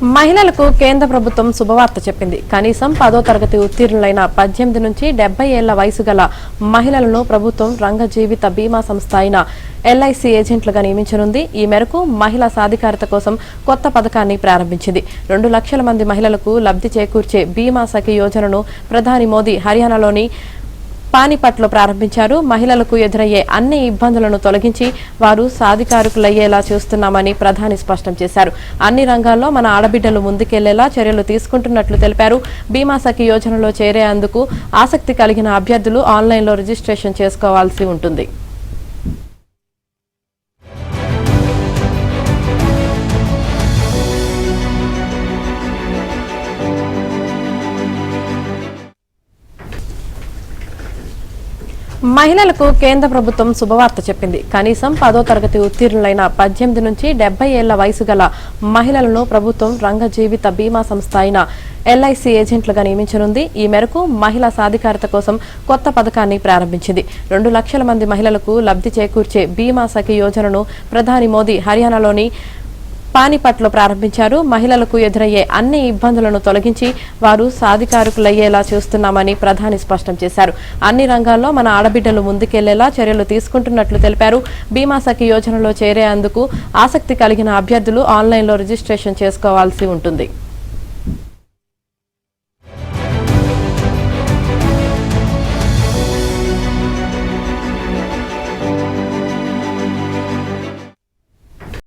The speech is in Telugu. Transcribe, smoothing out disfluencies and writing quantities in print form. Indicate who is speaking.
Speaker 1: మహిళలకు కేంద్ర ప్రభుత్వం శుభవార్త చెప్పింది. కనీసం 10వ తరగతి ఉత్తీర్ణులైన 18 నుంచి 70 ఏళ్ల వయసు గల మహిళలను ప్రభుత్వం రంగ జీవిత బీమా సంస్థ అయిన ఎల్ఐసి ఏజెంట్లుగా నియమించనుంది. ఈ మేరకు మహిళా సాధికారత కోసం కొత్త పథకాన్ని ప్రారంభించింది. 2 లక్షల మంది మహిళలకు లబ్ధి చేకూర్చే బీమా సఖి యోజనను ప్రధాని మోదీ హర్యానాలోని పానిపట్లో ప్రారంభించారు. మహిళలకు ఎదురయ్యే అన్ని ఇబ్బందులను తొలగించి వారు సాధికారులయ్యేలా చూస్తున్నామని ప్రధాని స్పష్టం చేశారు. అన్ని రంగాల్లో మన ఆడబిడ్డలు ముందుకెళ్లేలా చర్యలు తీసుకుంటున్నట్లు తెలిపారు. బీమా సఖి యోజనలో చేరేందుకు ఆసక్తి కలిగిన అభ్యర్థులు ఆన్లైన్లో రిజిస్ట్రేషన్ చేసుకోవాల్సి ఉంటుంది. మహిళలకు కేంద్ర ప్రభుత్వం శుభవార్త చెప్పింది. కనీసం 10వ తరగతి ఉత్తీర్ణులైన 18 నుంచి 70 ఏళ్ల వయసు గల మహిళలను ప్రభుత్వం రంగ జీవిత బీమా సంస్థ అయిన ఎల్ఐసి ఏజెంట్లుగా నియమించనుంది. ఈ మేరకు మహిళా సాధికారత కోసం కొత్త పథకాన్ని ప్రారంభించింది. 2 లక్షల మంది మహిళలకు లబ్ధి చేకూర్చే బీమా సఖి యోజనను ప్రధాని మోదీ హర్యానాలోని పానిపట్లో ప్రారంభించారు. మహిళలకు ఎదురయ్యే అన్ని ఇబ్బందులను తొలగించి వారు సాధికారులయ్యేలా చూస్తున్నామని ప్రధాని స్పష్టం చేశారు. అన్ని రంగాల్లో మన ఆడబిడ్డలు ముందుకెళ్లేలా చర్యలు తీసుకుంటున్నట్లు తెలిపారు. బీమా సఖి యోజనలో చేరేందుకు ఆసక్తి కలిగిన అభ్యర్థులు ఆన్లైన్లో రిజిస్ట్రేషన్ చేసుకోవాల్సి ఉంటుంది.